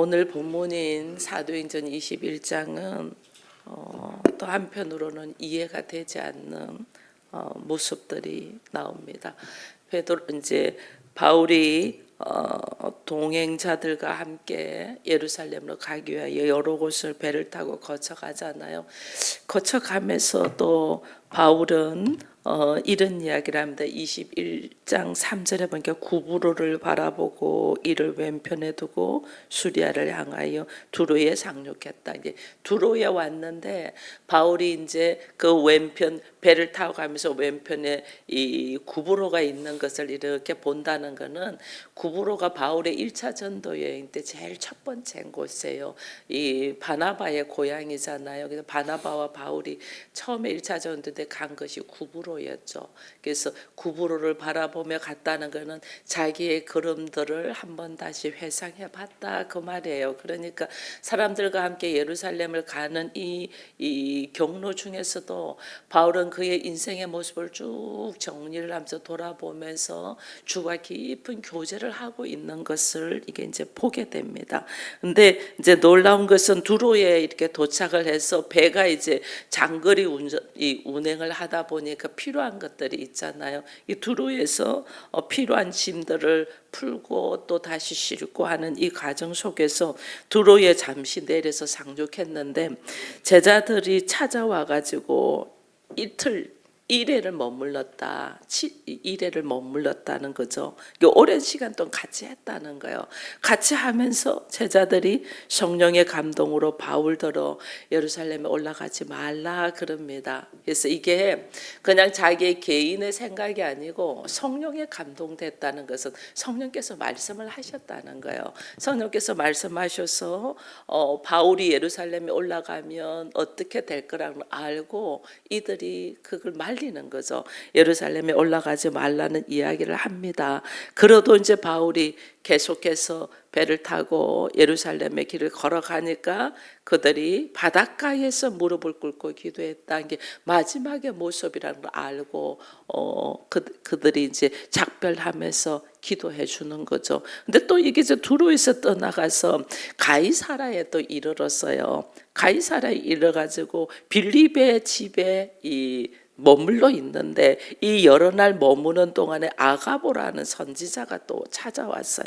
오늘 본문인 사도행전 21장은 또 한편으로는 이해가 되지 않는 모습들이 나옵니다. 베드로 이제 바울이 동행자들과 함께 예루살렘으로 가기 위하여 여러 곳을 배를 타고 거쳐가잖아요. 거쳐가면서 또 바울은 이런 이야기를 합니다. 21장 3절에 보니까 구브로를 바라보고 이를 왼편에 두고 수리아를 향하여 두로에 상륙했다. 이제 두로에 왔는데 바울이 이제 그 왼편 배를 타고 가면서 왼편에 이 구브로가 있는 것을 이렇게 본다는 것은 구브로가 바울의 1차 전도 여행 때 제일 첫 번째 곳이에요. 이 바나바의 고향이잖아요. 그래서 바나바와 바울이 처음에 1차 전도 때 간 것이 구브로였죠. 그래서 구브로를 바라보며 갔다는 것은 자기의 걸음들을 한번 다시 회상해 봤다 그 말이에요. 그러니까 사람들과 함께 예루살렘을 가는 이 경로 중에서도 바울은 그의 인생의 모습을 쭉 정리를 하면서 돌아보면서 주와 깊은 교제를 하고 있는 것을 이게 이제 보게 됩니다. 근데 이제 놀라운 것은 두로에 이렇게 도착을 해서 배가 이제 장거리 운행을 하다 보니까 필요한 것들이 있잖아요. 이 두로에서 필요한 짐들을 풀고 또 다시 싣고 하는 이 과정 속에서 두로에 잠시 내려서 상륙했는데 제자들이 찾아와 가지고 이틀 1회를 머물렀다. 1회를 머물렀다는 거죠. 오랜 시간 동안 같이 했다는 거예요. 같이 하면서 제자들이 성령의 감동으로 바울더러 예루살렘에 올라가지 말라 그럽니다. 그래서 이게 그냥 자기의 개인의 생각이 아니고 성령의 감동됐다는 것은 성령께서 말씀을 하셨다는 거예요. 성령께서 말씀하셔서 바울이 예루살렘에 올라가면 어떻게 될 거라는 알고 이들이 그걸 말리는 거죠. 예루살렘에 올라가지 말라는 이야기를 합니다. 그러도 이제 바울이 계속해서 배를 타고 예루살렘의 길을 걸어가니까 그들이 바닷가에서 무릎을 꿇고 기도했다는 게 마지막의 모습이라는 걸 알고 그들이 이제 작별하면서 기도해 주는 거죠. 근데 또 이게 이제 두로에서 떠나가서 가이사라에 또 이르렀어요. 가이사라에 이르가지고 빌립의 집에 머물러 있는데 이 여러 날 머무는 동안에 아가보라는 선지자가 또 찾아왔어요.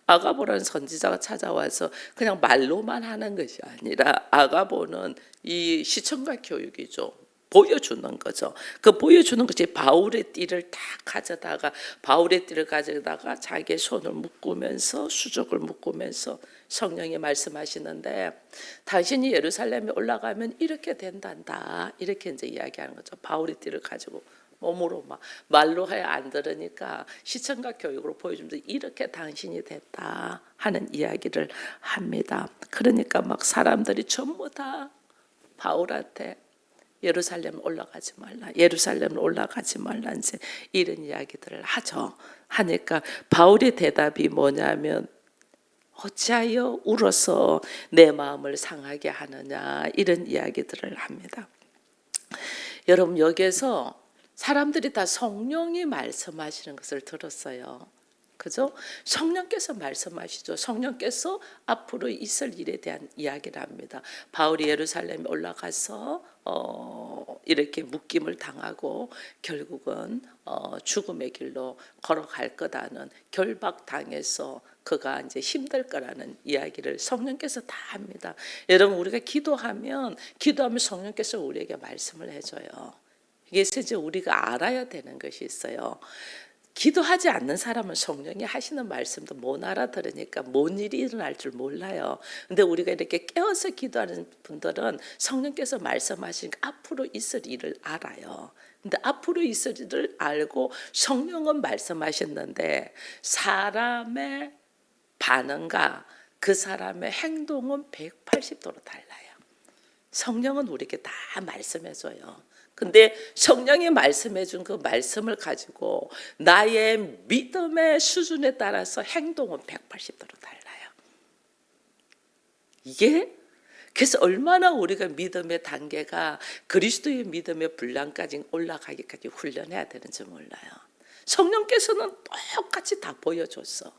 아가보라는 선지자가 찾아와서 그냥 말로만 하는 것이 아니라 아가보는 이 시청각 교육이죠. 보여주는 거죠. 그 보여주는 것이 바울의 띠를 다 가져다가 자기의 손을 묶으면서 수족을 묶으면서 성령이 말씀하시는데 당신이 예루살렘에 올라가면 이렇게 된단다. 이렇게 이제 이야기하는 거죠. 바울의 띠를 가지고 몸으로 막 말로 해야 안 들으니까 시청각 교육으로 보여주면서 이렇게 당신이 됐다 하는 이야기를 합니다. 그러니까 막 사람들이 전부 다 바울한테 예루살렘 올라가지 말라. 이제 이런 이야기들을 하죠. 하니까 바울의 대답이 뭐냐면 어찌하여 울어서 내 마음을 상하게 하느냐 이런 이야기들을 합니다. 여러분 여기에서 사람들이 다 성령이 말씀하시는 것을 들었어요. 그죠? 성령께서 말씀하시죠. 성령께서 앞으로 있을 일에 대한 이야기를 합니다. 바울이 예루살렘에 올라가서 이렇게 묶임을 당하고 결국은 죽음의 길로 걸어갈 거다는 결박당해서 그가 이제 힘들 거라는 이야기를 성령께서 다 합니다. 여러분 우리가 기도하면 성령께서 우리에게 말씀을 해줘요. 이게 실제 우리가 알아야 되는 것이 있어요. 기도하지 않는 사람은 성령이 하시는 말씀도 못 알아들으니까 뭔 일이 일어날 줄 몰라요. 근데 우리가 이렇게 깨어서 기도하는 분들은 성령께서 말씀하시니까 앞으로 있을 일을 알아요. 근데 앞으로 있을 일을 알고 성령은 말씀하셨는데 사람의 반응과 그 사람의 행동은 180도로 달라요. 성령은 우리에게 다 말씀해줘요. 근데 성령이 말씀해 준 그 말씀을 가지고 나의 믿음의 수준에 따라서 행동은 180도로 달라요. 이게 그래서 얼마나 우리가 믿음의 단계가 그리스도의 믿음의 분량까지 올라가기까지 훈련해야 되는지 몰라요. 성령께서는 똑같이 다 보여줬어.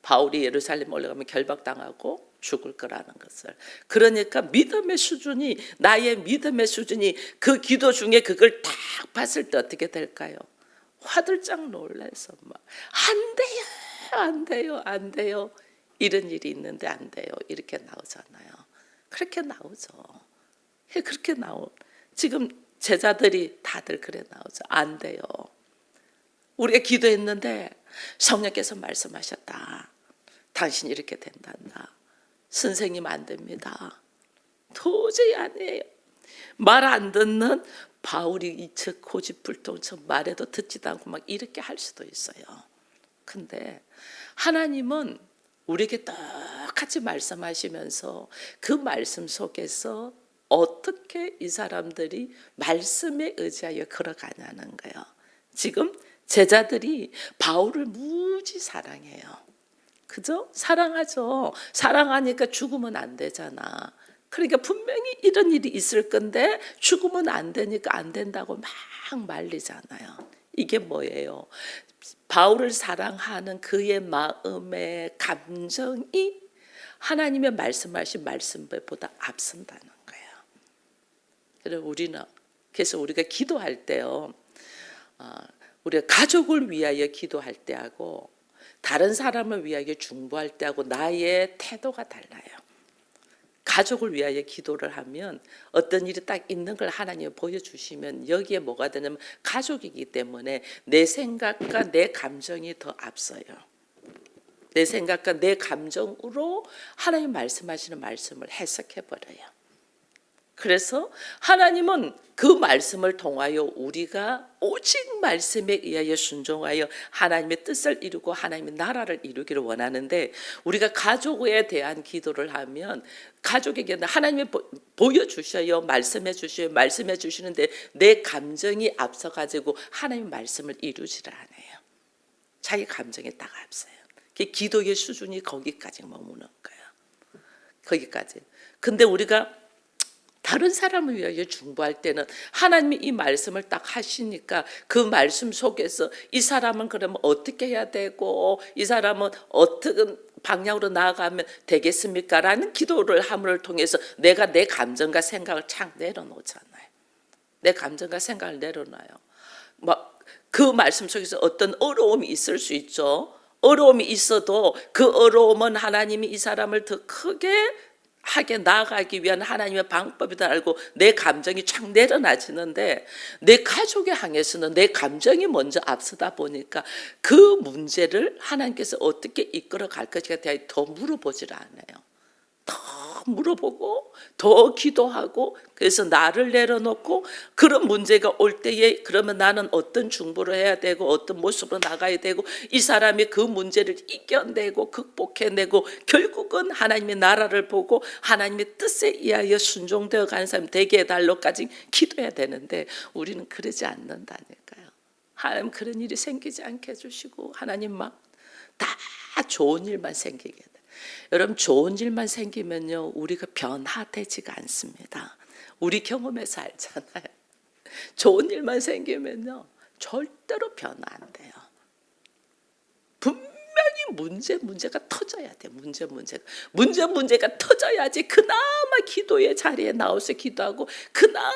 바울이 예루살렘 올라가면 결박당하고 죽을 거라는 것을. 그러니까 믿음의 수준이, 나의 믿음의 수준이 그 기도 중에 그걸 딱 봤을 때 어떻게 될까요? 화들짝 놀라서 막 안 돼요, 안 돼요, 안 돼요. 이런 일이 있는데 안 돼요. 이렇게 나오잖아요. 그렇게 나오죠. 그렇게 지금 제자들이 다들 그래 나오죠. 안 돼요. 우리가 기도했는데 성령께서 말씀하셨다. 당신 이렇게 된단다. 선생님 안 됩니다. 도저히 아니에요. 말 안 듣는 바울이 이측 고집불통처럼 말해도 듣지도 않고 막 이렇게 할 수도 있어요. 근데 하나님은 우리에게 똑같이 말씀하시면서 그 말씀 속에서 어떻게 이 사람들이 말씀에 의지하여 걸어가냐는 거예요. 지금 제자들이 바울을 무지 사랑해요. 그죠? 사랑하죠. 사랑하니까 죽으면 안 되잖아. 그러니까 분명히 이런 일이 있을 건데 죽으면 안 되니까 안 된다고 막 말리잖아요. 이게 뭐예요? 바울을 사랑하는 그의 마음의 감정이 하나님의 말씀하신 말씀보다 앞선다는 거예요. 그래서 우리가 기도할 때요, 우리가 가족을 위하여 기도할 때하고 다른 사람을 위하여 중보할 때하고 나의 태도가 달라요. 가족을 위하여 기도를 하면 어떤 일이 딱 있는 걸 하나님이 보여주시면 여기에 뭐가 되냐면 가족이기 때문에 내 생각과 내 감정이 더 앞서요. 내 생각과 내 감정으로 하나님 말씀하시는 말씀을 해석해버려요. 그래서 하나님은 그 말씀을 통하여 우리가 오직 말씀에 의하여 순종하여 하나님의 뜻을 이루고 하나님의 나라를 이루기를 원하는데, 우리가 가족에 대한 기도를 하면 가족에게 하나님이 보여주셔요. 말씀해 주셔요. 말씀해 주시는데 내 감정이 앞서가지고 하나님의 말씀을 이루지를 않아요. 자기 감정에 딱 앞서요. 기도의 수준이 거기까지 머무는 거예요. 거기까지. 근데 우리가 다른 사람을 위하여 중보할 때는 하나님이 이 말씀을 딱 하시니까 그 말씀 속에서 이 사람은 그러면 어떻게 해야 되고 이 사람은 어떤 방향으로 나아가면 되겠습니까? 라는 기도를 함을 통해서 내가 내 감정과 생각을 착 내려놓잖아요. 내 감정과 생각을 내려놔요. 그 말씀 속에서 어떤 어려움이 있을 수 있죠. 어려움이 있어도 그 어려움은 하나님이 이 사람을 더 크게 하게 나아가기 위한 하나님의 방법이다 알고 내 감정이 착 내려놔지는데, 내 가족에 향해서는 내 감정이 먼저 앞서다 보니까 그 문제를 하나님께서 어떻게 이끌어 갈 것인가에 대해 더 물어보질 않아요. 더 물어보고 더 기도하고, 그래서 나를 내려놓고 그런 문제가 올 때에 그러면 나는 어떤 중보를 해야 되고 어떤 모습으로 나가야 되고 이 사람이 그 문제를 이겨내고 극복해내고 결국은 하나님의 나라를 보고 하나님의 뜻에 의하여 순종되어 가는 사람 되게 해달라고까지 기도해야 되는데 우리는 그러지 않는다니까요. 하나님 그런 일이 생기지 않게 해주시고 하나님 막 다 좋은 일만 생기게 돼. 여러분, 좋은 일만 생기면요 우리가 변화되지가 않습니다. 우리 경험에서 알잖아요. 좋은 일만 생기면요 절대로 변화 안 돼요. 분명히 문제가 터져야 돼. 문제가 터져야지 그나마 기도의 자리에 나와서 기도하고 그나마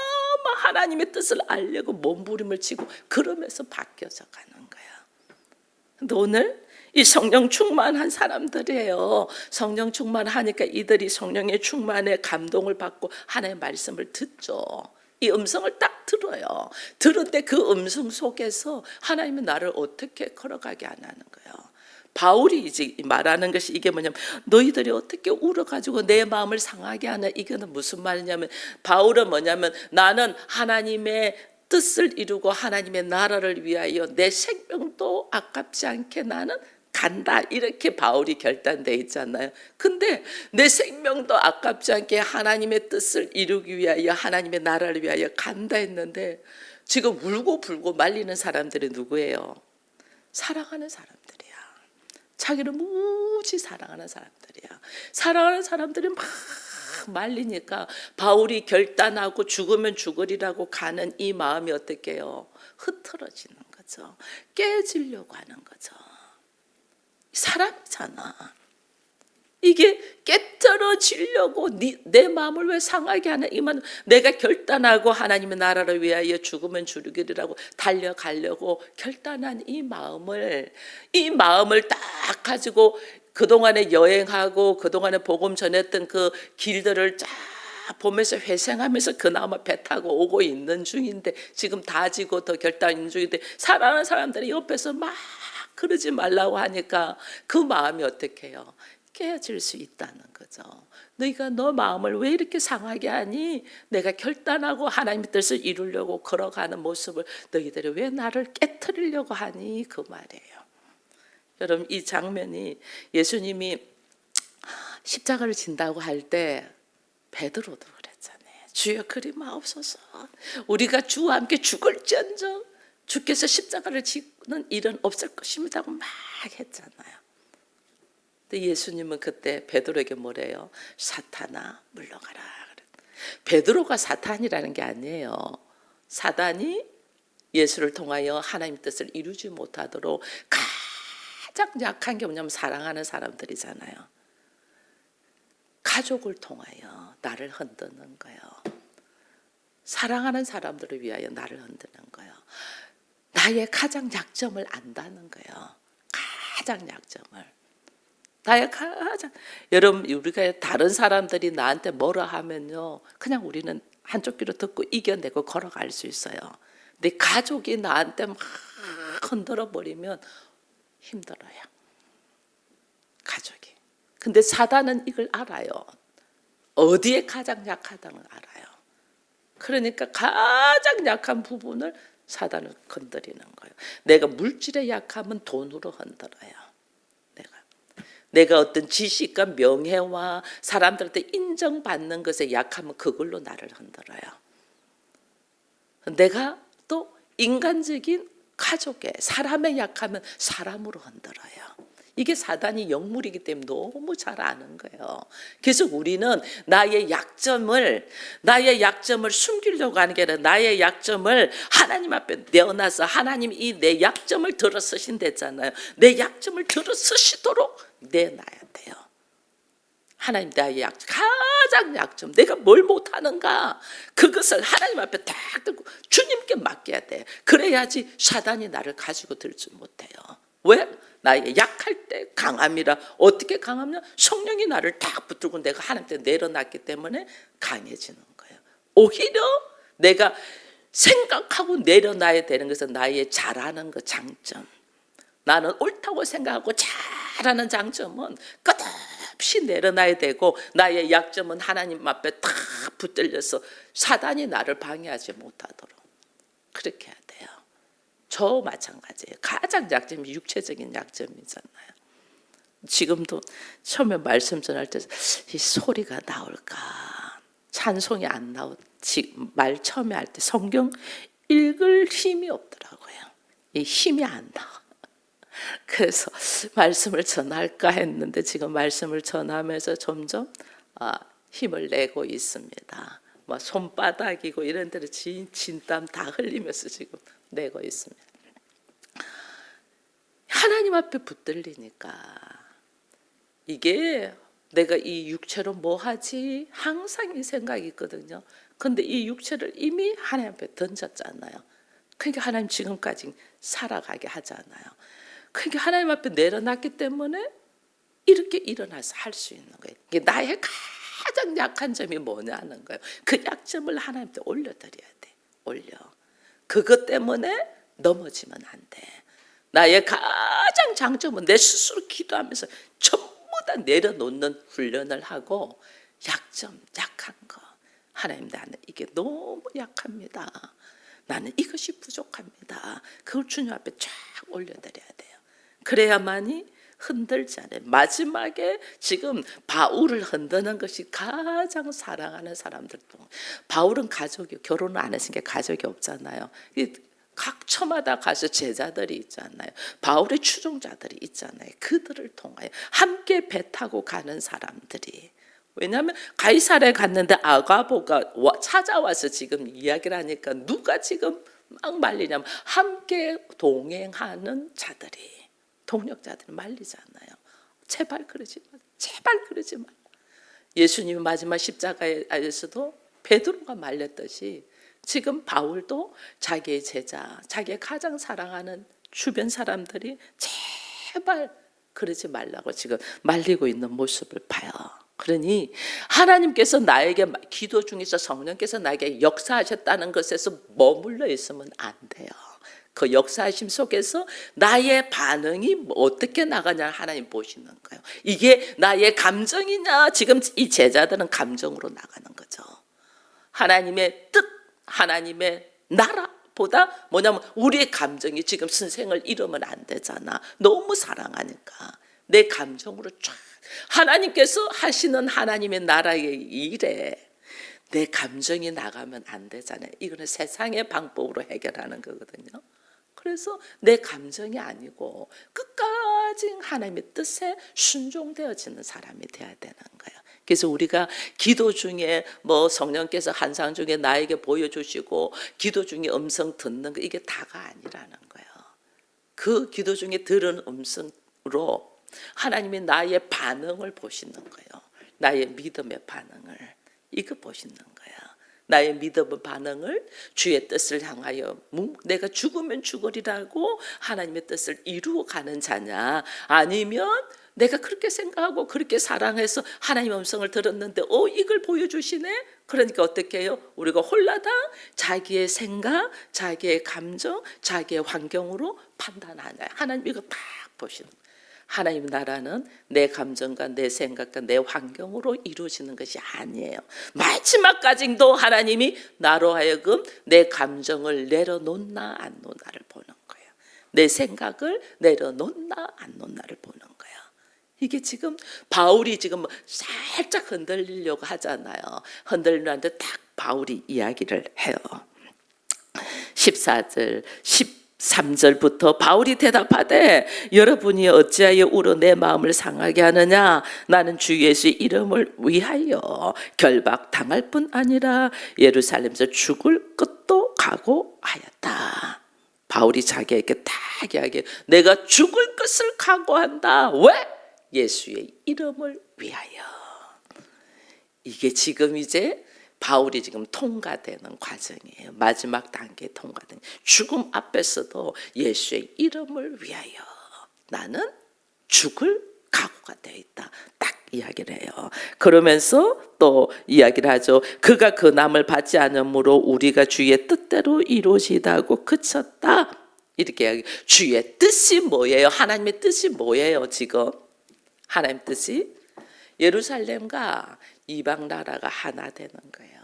하나님의 뜻을 알려고 몸부림을 치고 그러면서 바뀌어져 가는 거야. 근데 오늘 이 성령 충만한 사람들이에요. 성령 충만하니까 이들이 성령의 충만에 감동을 받고 하나님의 말씀을 듣죠. 이 음성을 딱 들어요. 들을 때 그 음성 속에서 하나님은 나를 어떻게 걸어가게 안 하는 거예요. 바울이 이제 말하는 것이 이게 뭐냐면 너희들이 어떻게 울어가지고 내 마음을 상하게 하냐. 이거는 무슨 말이냐면 바울은 뭐냐면 나는 하나님의 뜻을 이루고 하나님의 나라를 위하여 내 생명도 아깝지 않게 나는 간다. 이렇게 바울이 결단돼 있잖아요. 근데 내 생명도 아깝지 않게 하나님의 뜻을 이루기 위하여 하나님의 나라를 위하여 간다 했는데 지금 울고 불고 말리는 사람들이 누구예요? 사랑하는 사람들이야. 자기를 무지 사랑하는 사람들이야. 사랑하는 사람들이 막 말리니까 바울이 결단하고 죽으면 죽으리라고 가는 이 마음이 어떻게 해요? 흐트러지는 거죠. 깨지려고 하는 거죠. 사람이잖아. 이게 깨떨어지려고 내 마음을 왜 상하게 하나? 이만 내가 결단하고 하나님의 나라를 위하여 죽으면 죽으리라고 달려가려고 결단한 이 마음을 딱 가지고 그동안에 여행하고 그동안에 복음 전했던 그 길들을 쫙 보면서 회생하면서 그나마 배 타고 오고 있는 중인데, 지금 다지고 더 결단 중인데 사랑하는 사람들이 옆에서 막 그러지 말라고 하니까 그 마음이 어떻게 해요? 깨어질 수 있다는 거죠. 너희가 너 마음을 왜 이렇게 상하게 하니? 내가 결단하고 하나님의 뜻을 이루려고 걸어가는 모습을 너희들이 왜 나를 깨트리려고 하니? 그 말이에요. 여러분, 이 장면이 예수님이 십자가를 진다고 할 때 베드로도 그랬잖아요. 주여 그리 마옵소서. 우리가 주와 함께 죽을지언정 주께서 십자가를 지는 일은 없을 것입니다고 막 했잖아요. 근데 예수님은 그때 베드로에게 뭐래요? 사탄아 물러가라. 베드로가 사탄이라는 게 아니에요. 사단이 예수를 통하여 하나님의 뜻을 이루지 못하도록 가장 약한 게 뭐냐면 사랑하는 사람들이잖아요. 가족을 통하여 나를 흔드는 거예요. 사랑하는 사람들을 위하여 나를 흔드는 거예요. 나의 가장 약점을 안다는 거예요. 가장 약점을. 나의 가장, 여러분, 우리가 다른 사람들이 나한테 뭐라 하면요, 그냥 우리는 한쪽 귀로 듣고 이겨내고 걸어갈 수 있어요. 내 가족이 나한테 막 흔들어 버리면 힘들어요. 가족이. 근데 사단은 이걸 알아요. 어디에 가장 약하다는 걸 알아요. 그러니까 가장 약한 부분을 사단을 건드리는 거예요. 내가 물질에 약하면 돈으로 흔들어요. 내가 어떤 지식과 명예와 사람들한테 인정받는 것에 약하면 그걸로 나를 흔들어요. 내가 또 인간적인 가족에, 사람에 약하면 사람으로 흔들어요. 이게 사단이 영물이기 때문에 너무 잘 아는 거예요. 그래서 우리는 나의 약점을 숨기려고 하는 게 아니라 나의 약점을 하나님 앞에 내어놔서 하나님이 이 내 약점을 들어 쓰신댔잖아요. 내 약점을 들어 쓰시도록 내놔야 돼요. 하나님, 나의 가장 약점, 내가 뭘 못하는가, 그것을 하나님 앞에 딱 들고 주님께 맡겨야 돼. 그래야지 사단이 나를 가지고 들지 못해요. 왜? 나의 약할 때 강함이라. 어떻게 강하냐? 성령이 나를 딱 붙들고 내가 하나님께 내려놨기 때문에 강해지는 거예요. 오히려 내가 생각하고 내려놔야 되는 것은 나의 잘하는 그 장점, 나는 옳다고 생각하고 잘하는 장점은 끝없이 내려놔야 되고, 나의 약점은 하나님 앞에 탁 붙들려서 사단이 나를 방해하지 못하도록 그렇게 해야 돼요. 저 마찬가지예요. 가장 약점이 육체적인 약점이잖아요. 지금도 처음에 말씀 전할 때 이 소리가 나올까, 찬송이 안 나오지, 말 처음에 할 때 성경 읽을 힘이 없더라고요. 이 힘이 안 나와. 그래서 말씀을 전할까 했는데 지금 말씀을 전하면서 점점 힘을 내고 있습니다. 막 손바닥이고 이런 데를 진땀 다 흘리면서 지금 내고 있습니다. 하나님 앞에 붙들리니까 이게 내가 이 육체로 뭐 하지? 항상 이 생각이 있거든요. 근데 이 육체를 이미 하나님 앞에 던졌잖아요. 그러니까 하나님 지금까지 살아가게 하잖아요. 그러니까 하나님 앞에 내려놨기 때문에 이렇게 일어나서 할 수 있는 거예요. 이게 나의 가장 약한 점이 뭐냐는 거예요. 그 약점을 하나님께 올려드려야 돼. 올려. 그것 때문에 넘어지면 안 돼. 나의 가장 장점은 내 스스로 기도하면서 전부 다 내려놓는 훈련을 하고, 약점, 약한 거, 하나님 나는 이게 너무 약합니다. 나는 이것이 부족합니다. 그걸 주님 앞에 쫙 올려드려야 돼요. 그래야만이 흔들지 않아요. 마지막에 지금 바울을 흔드는 것이 가장 사랑하는 사람들. 바울은 가족이, 결혼을 안 했으니까 가족이 없잖아요. 각 처마다 가서 제자들이 있잖아요. 바울의 추종자들이 있잖아요. 그들을 통하여 함께 배 타고 가는 사람들이. 왜냐하면 가이사랴에 갔는데 아가보가 찾아와서 지금 이야기를 하니까 누가 지금 막 말리냐면 함께 동행하는 자들이. 동력자들이 말리잖아요. 제발 그러지 마. 제발 그러지 마. 예수님이 마지막 십자가에서도 베드로가 말렸듯이 지금 바울도 자기의 제자, 자기가 가장 사랑하는 주변 사람들이 제발 그러지 말라고 지금 말리고 있는 모습을 봐요. 그러니 하나님께서 나에게 기도 중에서 성령께서 나에게 역사하셨다는 것에서 머물러 있으면 안 돼요. 그 역사하심 속에서 나의 반응이 어떻게 나가냐 하나님 보시는 거예요. 이게 나의 감정이냐? 지금 이 제자들은 감정으로 나가는 거죠. 하나님의 뜻, 하나님의 나라보다 뭐냐면 우리의 감정이 지금 선생을 잃으면 안 되잖아. 너무 사랑하니까 내 감정으로 쫙 하나님께서 하시는 하나님의 나라의 일에 내 감정이 나가면 안 되잖아요. 이거는 세상의 방법으로 해결하는 거거든요. 그래서 내 감정이 아니고 끝까지 하나님의 뜻에 순종되어지는 사람이 되어야 되는 거예요. 그래서 우리가 기도 중에 뭐 성령께서 환상 중에 나에게 보여주시고 기도 중에 음성 듣는 거 이게 다가 아니라는 거예요. 그 기도 중에 들은 음성으로 하나님이 나의 반응을 보시는 거예요. 나의 믿음의 반응을 이거 보시는 거예요. 나의 믿음의 반응을 주의 뜻을 향하여 내가 죽으면 죽으리라고 하나님의 뜻을 이루어가는 자냐, 아니면 내가 그렇게 생각하고 그렇게 사랑해서 하나님의 음성을 들었는데 이걸 보여주시네. 그러니까 어떻게 해요? 우리가 홀라당 자기의 생각, 자기의 감정, 자기의 환경으로 판단하냐. 하나님 이거 딱 보시는 거예요. 하나님 나라는 내 감정과 내 생각과 내 환경으로 이루어지는 것이 아니에요. 마지막까지도 하나님이 나로 하여금 내 감정을 내려놓나 안 놓나를 보는 거예요. 내 생각을 내려놓나 안 놓나를 보는 거예요. 이게 지금 바울이 지금 살짝 흔들리려고 하잖아요. 흔들리는데 딱 바울이 이야기를 해요. 14절 13절부터 바울이 대답하되 여러분이 어찌하여 울어 내 마음을 상하게 하느냐. 나는 주 예수의 이름을 위하여 결박당할 뿐 아니라 예루살렘에서 죽을 것도 각오하였다. 바울이 자기에게 딱 이야기해. 내가 죽을 것을 각오한다. 왜? 예수의 이름을 위하여. 이게 지금 이제 바울이 지금 통과되는 과정이에요. 마지막 단계 통과된 죽음 앞에서도 예수의 이름을 위하여 나는 죽을 각오가 되어 있다. 딱 이야기를 해요. 그러면서 또 이야기를 하죠. 그가 그 남을 받지 않으므로 우리가 주의 뜻대로 이루어지다고 그쳤다. 이렇게 이야기. 주의 뜻이 뭐예요? 하나님의 뜻이 뭐예요? 지금 하나님 뜻이 예루살렘과 이방 나라가 하나 되는 거예요.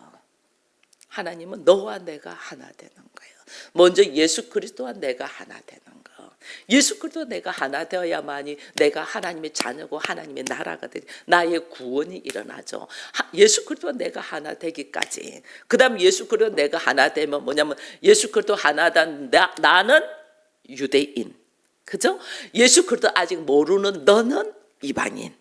하나님은 너와 내가 하나 되는 거예요. 먼저 예수 그리스도와 내가 하나 되는 거. 예수 그리스도와 내가 하나 되어야만이 내가 하나님의 자녀고 하나님의 나라가 되지. 나의 구원이 일어나죠. 예수 그리스도와 내가 하나 되기까지. 그 다음 예수 그리스도와 내가 하나 되면 뭐냐면 예수 그리스도 하나된 나는 유대인. 그죠? 예수 그리스도 아직 모르는 너는 이방인.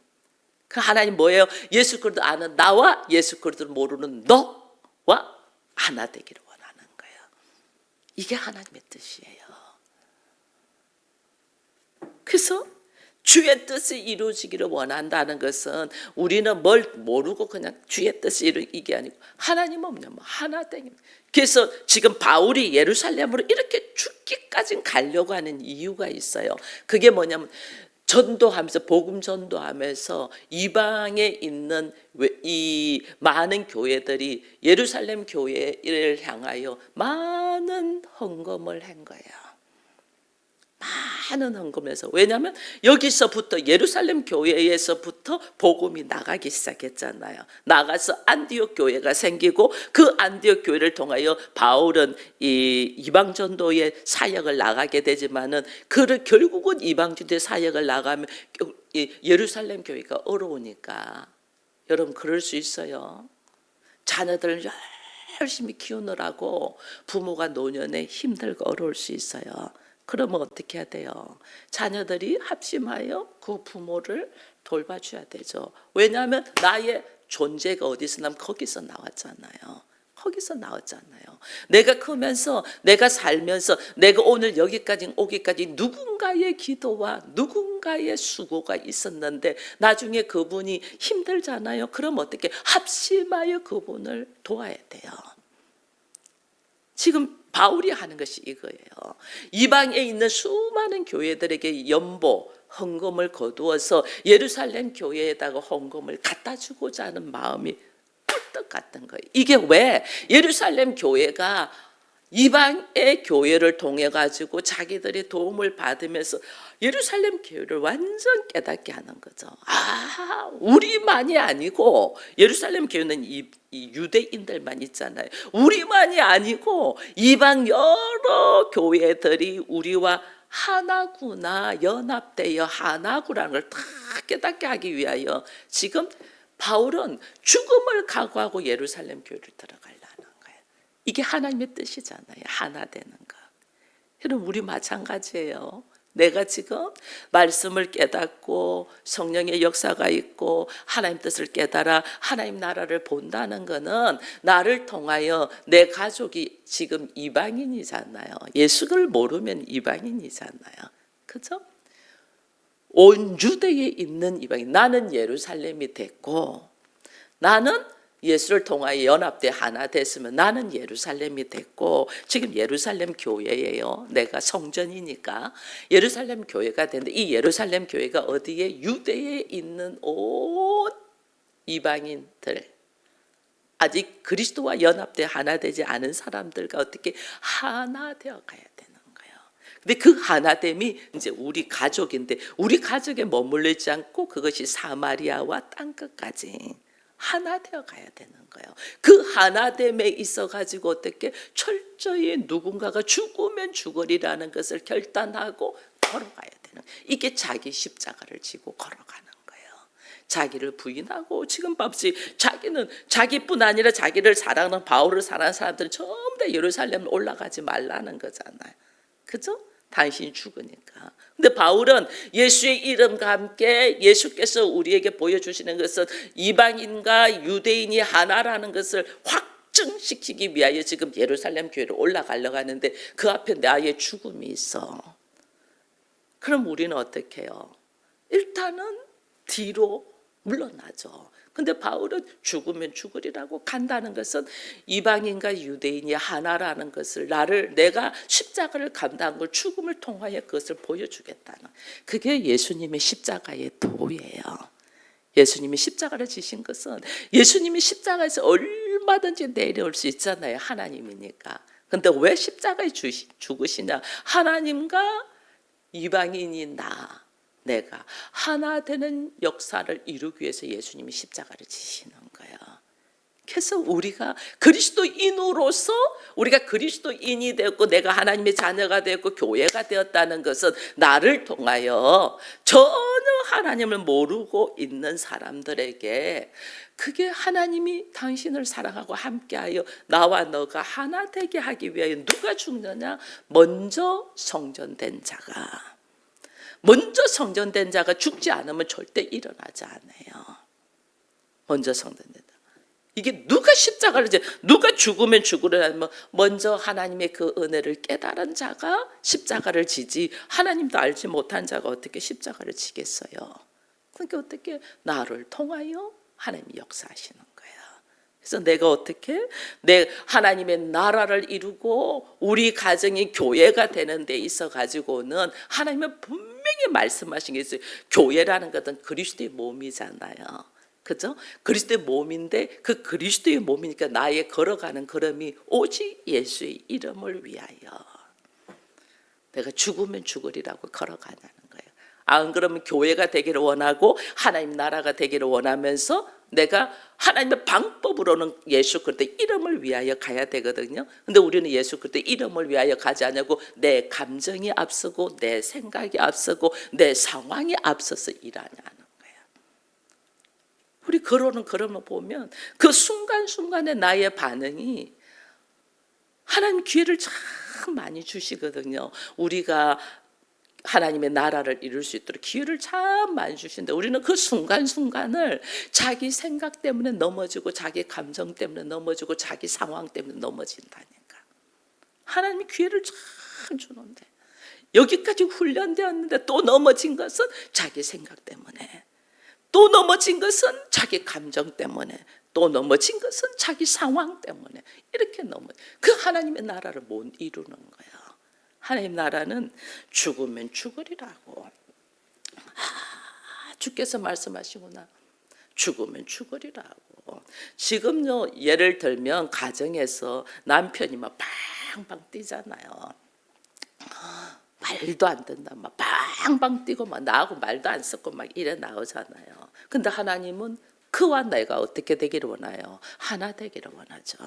그 하나님 뭐예요? 예수 그리스도 아는 나와 예수 그리스도를 모르는 너와 하나 되기를 원하는 거예요. 이게 하나님의 뜻이에요. 그래서 주의 뜻이 이루어지기를 원한다는 것은 우리는 뭘 모르고 그냥 주의 뜻이 이루어지게 아니고 하나님은 뭐냐면 하나 되기. 그래서 지금 바울이 예루살렘으로 이렇게 죽기까지 가려고 하는 이유가 있어요. 그게 뭐냐면 전도하면서 복음 전도하면서 이방에 있는 이 많은 교회들이 예루살렘 교회를 향하여 많은 헌금을 한 거예요. 많은 헌금에서. 왜냐하면 여기서부터 예루살렘 교회에서부터 복음이 나가기 시작했잖아요. 나가서 안디옥 교회가 생기고 그 안디옥 교회를 통하여 바울은 이 이방 전도의 사역을 나가게 되지만은 그를 결국은 이방 전도의 사역을 나가면 예루살렘 교회가 어려우니까. 여러분 그럴 수 있어요. 자녀들 열심히 키우느라고 부모가 노년에 힘들고 어려울 수 있어요. 그러면 어떻게 해야 돼요? 자녀들이 합심하여 그 부모를 돌봐줘야 되죠. 왜냐하면 나의 존재가 어디서 나면 거기서 나왔잖아요. 거기서 나왔잖아요. 내가 크면서, 내가 살면서, 내가 오늘 여기까지 오기까지 누군가의 기도와 누군가의 수고가 있었는데 나중에 그분이 힘들잖아요. 그럼 어떻게 합심하여 그분을 도와야 돼요. 지금 바울이 하는 것이 이거예요. 이방에 있는 수많은 교회들에게 연보, 헌금을 거두어서 예루살렘 교회에다가 헌금을 갖다 주고자 하는 마음이 꿀떡 같은 거예요. 이게 왜 예루살렘 교회가 이방의 교회를 통해 가지고 자기들이 도움을 받으면서 예루살렘 교회를 완전 깨닫게 하는 거죠. 아, 우리만이 아니고 예루살렘 교회는 이 유대인들만 있잖아요. 우리만이 아니고 이방 여러 교회들이 우리와 하나구나, 연합되어 하나구라는 걸 다 깨닫게 하기 위하여 지금 바울은 죽음을 각오하고 예루살렘 교회를 들어가려는 거예요. 이게 하나님의 뜻이잖아요. 하나 되는 거. 여러분 우리 마찬가지예요. 내가 지금 말씀을 깨닫고 성령의 역사가 있고 하나님 뜻을 깨달아 하나님 나라를 본다는 것은 나를 통하여 내 가족이 지금 이방인이잖아요. 예수를 모르면 이방인이잖아요. 그죠? 온 유대에 있는 이방인, 나는 예루살렘이 됐고 나는 예수를 통하여 연합돼 하나 됐으면 나는 예루살렘이 됐고 지금 예루살렘 교회예요. 내가 성전이니까 예루살렘 교회가 되는데 이 예루살렘 교회가 어디에? 유대에 있는 온 이방인들, 아직 그리스도와 연합돼 하나 되지 않은 사람들과 어떻게 하나 되어 가야 되는 거예요. 근데 그 하나됨이 이제 우리 가족인데 우리 가족에 머물러 있지 않고 그것이 사마리아와 땅끝까지 하나 되어 가야 되는 거예요. 그 하나됨에 있어 가지고 어떻게 철저히 누군가가 죽으면 죽으리라는 것을 결단하고 걸어가야 되는, 이게 자기 십자가를 지고 걸어가는 거예요. 자기를 부인하고, 지금 bab시 자기는 자기뿐 아니라 자기를 사랑하는, 바울을 사랑하는 사람들은 전부 다 예루살렘 올라가지 말라는 거잖아요. 그죠? 당신이 죽으니까. 근데 바울은 예수의 이름과 함께 예수께서 우리에게 보여주시는 것은 이방인과 유대인이 하나라는 것을 확증시키기 위하여 지금 예루살렘 교회로 올라가려고 하는데 그 앞에 나의 죽음이 있어. 그럼 우리는 어떻게 해요? 일단은 뒤로 물러나죠. 근데 바울은 죽으면 죽으리라고 간다는 것은 이방인과 유대인이 하나라는 것을, 내가 십자가를 감당한 걸 죽음을 통하여 그것을 보여주겠다는, 그게 예수님의 십자가의 도예요. 예수님이 십자가를 지신 것은 예수님이 십자가에서 얼마든지 내려올 수 있잖아요. 하나님이니까. 근데 왜 십자가에 죽으시냐? 하나님과 이방인이 내가 하나 되는 역사를 이루기 위해서 예수님이 십자가를 지시는 거예요. 그래서 우리가 그리스도인으로서 우리가 그리스도인이 되었고 내가 하나님의 자녀가 되었고 교회가 되었다는 것은 나를 통하여 전혀 하나님을 모르고 있는 사람들에게 그게 하나님이 당신을 사랑하고 함께하여 나와 너가 하나 되게 하기 위하여 누가 죽느냐? 먼저 성전된 자가. 먼저 성전된 자가 죽지 않으면 절대 일어나지 않아요. 먼저 성전된 자. 이게 누가 십자가를 누가 죽으면 죽으려면 먼저 하나님의 그 은혜를 깨달은 자가 십자가를 지지, 하나님도 알지 못한 자가 어떻게 십자가를 지겠어요? 그러니까 어떻게 나를 통하여 하나님이 역사하시는 거예요. 그래서 내가 어떻게 하나님의 나라를 이루고 우리 가정이 교회가 되는 데 있어 가지고는 하나님은 분명히 말씀하신 게 있어요. 교회라는 것은 그리스도의 몸이잖아요. 그죠? 그리스도의 몸인데 그 그리스도의 몸이니까 나의 걸어가는 걸음이 오직 예수의 이름을 위하여 내가 죽으면 죽으리라고 걸어가냐는 거예요. 안 그러면 교회가 되기를 원하고 하나님 나라가 되기를 원하면서 내가 하나님의 방법으로는 예수 그리스도의 이름을 위하여 가야 되거든요. 근데 우리는 예수 그리스도의 이름을 위하여 가지 않냐고 내 감정이 앞서고 내 생각이 앞서고 내 상황이 앞서서 일하냐는 거예요. 우리 걸어는 보면 그 순간순간에 나의 반응이 하나님 기회를 참 많이 주시거든요. 우리가 하나님의 나라를 이룰 수 있도록 기회를 참 많이 주신데 우리는 그 순간순간을 자기 생각 때문에 넘어지고 자기 감정 때문에 넘어지고 자기 상황 때문에 넘어진다니까. 하나님이 기회를 참 주는데 여기까지 훈련되었는데 또 넘어진 것은 자기 생각 때문에, 또 넘어진 것은 자기 감정 때문에, 또 넘어진 것은 자기 상황 때문에 이렇게 그 하나님의 나라를 못 이루는 거예요. 하나님 나라는 죽으면 죽으리라고. 주께서 말씀하시구나. 죽으면 죽으리라고. 지금요, 예를 들면 가정에서 남편이 막 팡팡 뛰잖아요. 말도 안 된다, 막 팡팡 뛰고 막 나하고 말도 안 섞고 막 이래 나오잖아요. 근데 하나님은 그와 내가 어떻게 되기를 원해요? 하나 되기를 원하죠.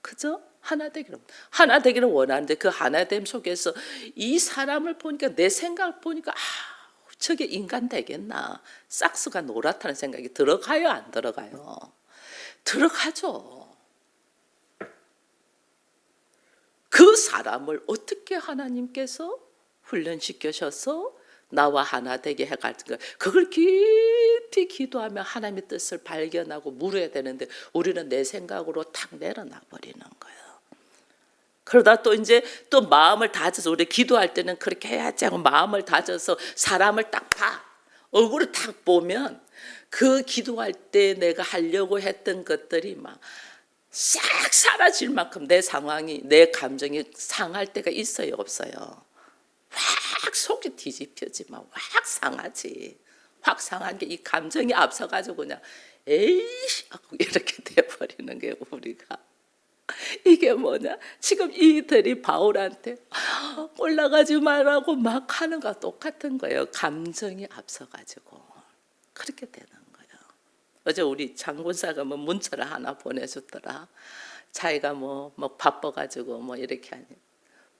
그죠? 하나 되기를 원하는데 그 하나됨 속에서 이 사람을 보니까, 내 생각을 보니까 저게 인간 되겠나? 싹스가 노랗다는 생각이 들어가요, 안 들어가요? 들어가죠. 그 사람을 어떻게 하나님께서 훈련시켜셔서 나와 하나 되게 해가지고 그걸 깊이 기도하며 하나님의 뜻을 발견하고 물어야 되는데 우리는 내 생각으로 탁 내려놔 버리는 거예요. 그러다 또 이제 또 마음을 다져서, 우리 기도할 때는 그렇게 해야지 하고 마음을 다져서 사람을 딱 봐, 얼굴을 딱 보면 그 기도할 때 내가 하려고 했던 것들이 막 싹 사라질 만큼 내 상황이, 내 감정이 상할 때가 있어요, 없어요? 확 속이 뒤집혀지면 확 상하지. 확 상한 게 이 감정이 앞서가지고 그냥 에이씨 하고 이렇게 돼버리는 게 우리가. 이게 뭐냐? 지금 이들이 바울한테 올라가지 말라고 막 하는 거와 똑같은 거예요. 감정이 앞서가지고 그렇게 되는 거예요. 어제 우리 장군사가 뭐 문자를 하나 보내줬더라. 자기가 뭐 바빠가지고 뭐 이렇게 하니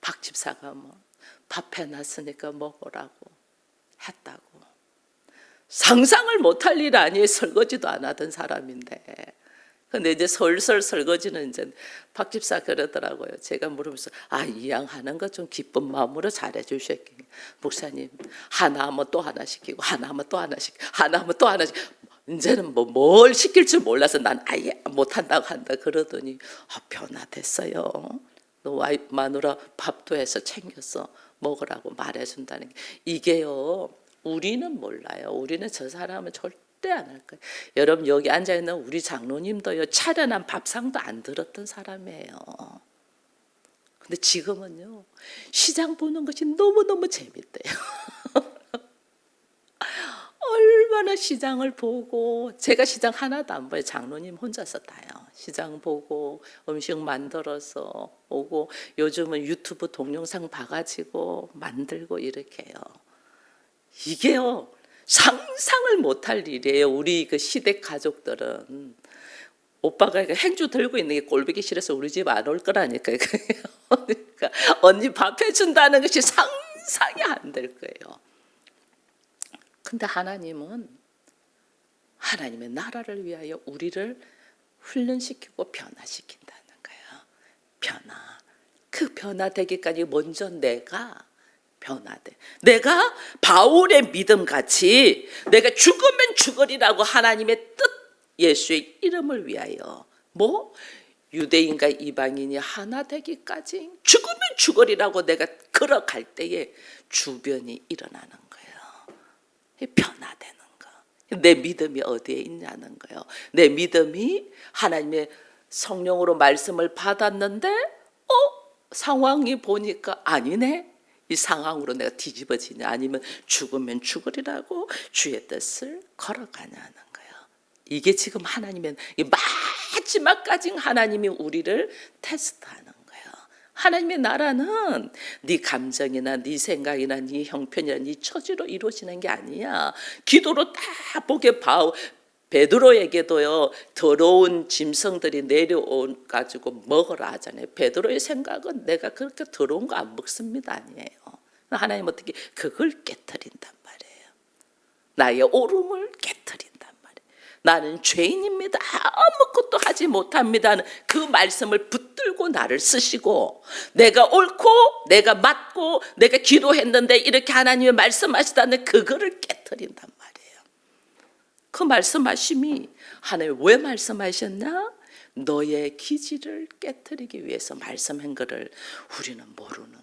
박 집사가 뭐 밥 해놨으니까 먹으라고 했다고. 상상을 못할 일 아니에요. 설거지도 안 하던 사람인데. 근데 이제 설설 설거지는 이제 박 집사 그러더라고요. 제가 물으면서 이양하는 거 좀 기쁜 마음으로 잘해 주셨기. 목사님 하나 하면 또 하나 시키고 하나 하면 또 하나 시키고 하나 하면 또 하나 시키고 이제는 뭘 시킬 줄 몰라서 난 아예 못한다고 한다 그러더니 변화됐어요. 너 마누라 밥도 해서 챙겨서 먹으라고 말해준다는 게, 이게요 우리는 몰라요. 우리는 저 사람은 절대 안 할 거예요. 여러분 여기 앉아있는 우리 장로님도요 차려난 밥상도 안 들었던 사람이에요. 근데 지금은요 시장 보는 것이 너무너무 재밌대요. 얼마나 시장을 보고, 제가 시장 하나도 안 봐요. 장로님 혼자서 다요. 시장 보고 음식 만들어서 오고, 요즘은 유튜브 동영상 봐가지고 만들고 이렇게 해요. 이게요 상상을 못할 일이에요. 우리 그 시댁 가족들은. 오빠가 행주 들고 있는 게 꼴보기 싫어서 우리 집 안 올 거라니까요. 그러니까 언니 밥 해준다는 것이 상상이 안 될 거예요. 근데 하나님은 하나님의 나라를 위하여 우리를 훈련시키고 변화시킨다는 거예요. 변화. 그 변화되기까지 먼저 내가 변화돼. 내가 바울의 믿음같이 내가 죽으면 죽으리라고 하나님의 뜻, 예수의 이름을 위하여 유대인과 이방인이 하나 되기까지 죽으면 죽으리라고 내가 걸어갈 때에 주변이 일어나는 거예요. 변화되는 거. 내 믿음이 어디에 있냐는 거예요. 내 믿음이 하나님의 성령으로 말씀을 받았는데 상황이 보니까 아니네. 이 상황으로 내가 뒤집어지냐, 아니면 죽으면 죽으리라고 주의 뜻을 걸어가냐는 거예요. 이게 지금 하나님의 마지막까지 하나님이 우리를 테스트하는 거예요. 하나님의 나라는 네 감정이나 네 생각이나 네 형편이나 네 처지로 이루어지는 게 아니야. 기도로 다 보게 베드로에게도요 더러운 짐승들이 내려온 가지고 먹으라 하잖아요. 베드로의 생각은 내가 그렇게 더러운 거 안 먹습니다 아니에요. 하나님 어떻게 그걸 깨트린단 말이에요. 나의 오름을 깨트린단 말이에요. 나는 죄인입니다. 아무것도 하지 못합니다는 그 말씀을 붙들고 나를 쓰시고, 내가 옳고 내가 맞고 내가 기도했는데 이렇게 하나님이 말씀하시다는 그거를 깨트린단 말이에요. 그 말씀하심이 하나님 왜 말씀하셨나? 너의 기질을 깨트리기 위해서 말씀한 것을 우리는 모르는 거예요.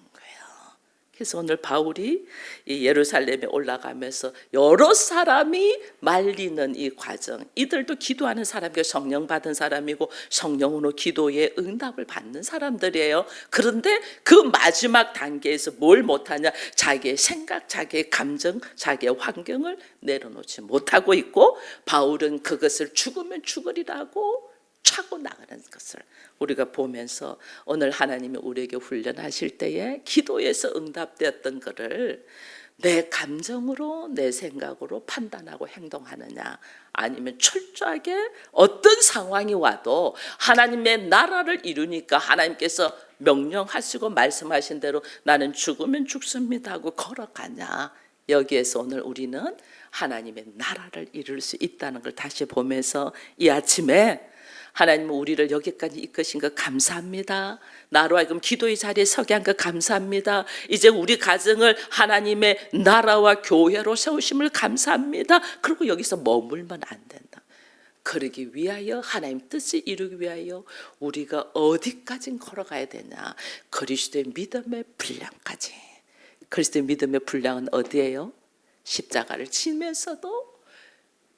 그래서 오늘 바울이 이 예루살렘에 올라가면서 여러 사람이 말리는 이 과정, 이들도 기도하는 사람이고 성령 받은 사람이고 성령으로 기도에 응답을 받는 사람들이에요. 그런데 그 마지막 단계에서 뭘 못하냐? 자기의 생각, 자기의 감정, 자기의 환경을 내려놓지 못하고 있고, 바울은 그것을 죽으면 죽으리라고 차고 나가는 것을 우리가 보면서 오늘 하나님이 우리에게 훈련하실 때에 기도에서 응답되었던 것을 내 감정으로 내 생각으로 판단하고 행동하느냐, 아니면 철저하게 어떤 상황이 와도 하나님의 나라를 이루니까 하나님께서 명령하시고 말씀하신 대로 나는 죽으면 죽습니다 하고 걸어가냐. 여기에서 오늘 우리는 하나님의 나라를 이룰 수 있다는 걸 다시 보면서 이 아침에 하나님은 우리를 여기까지 이끄신 것 감사합니다. 나로 하여금 기도의 자리에 서게 한 것 감사합니다. 이제 우리 가정을 하나님의 나라와 교회로 세우심을 감사합니다. 그리고 여기서 머물면 안 된다. 그러기 위하여, 하나님 뜻을 이루기 위하여 우리가 어디까지 걸어가야 되냐? 그리스도의 믿음의 분량까지. 그리스도의 믿음의 분량은 어디예요? 십자가를 지면서도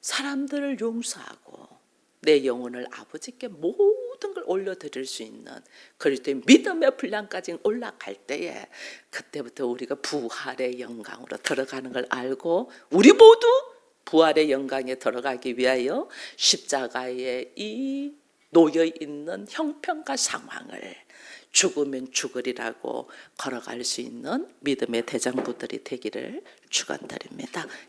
사람들을 용서하고 내 영혼을 아버지께 모든 걸 올려드릴 수 있는 그리스도의 믿음의 분량까지 올라갈 때에, 그때부터 우리가 부활의 영광으로 들어가는 걸 알고, 우리 모두 부활의 영광에 들어가기 위하여 십자가에 이 놓여있는 형편과 상황을 죽으면 죽으리라고 걸어갈 수 있는 믿음의 대장부들이 되기를 축원드립니다.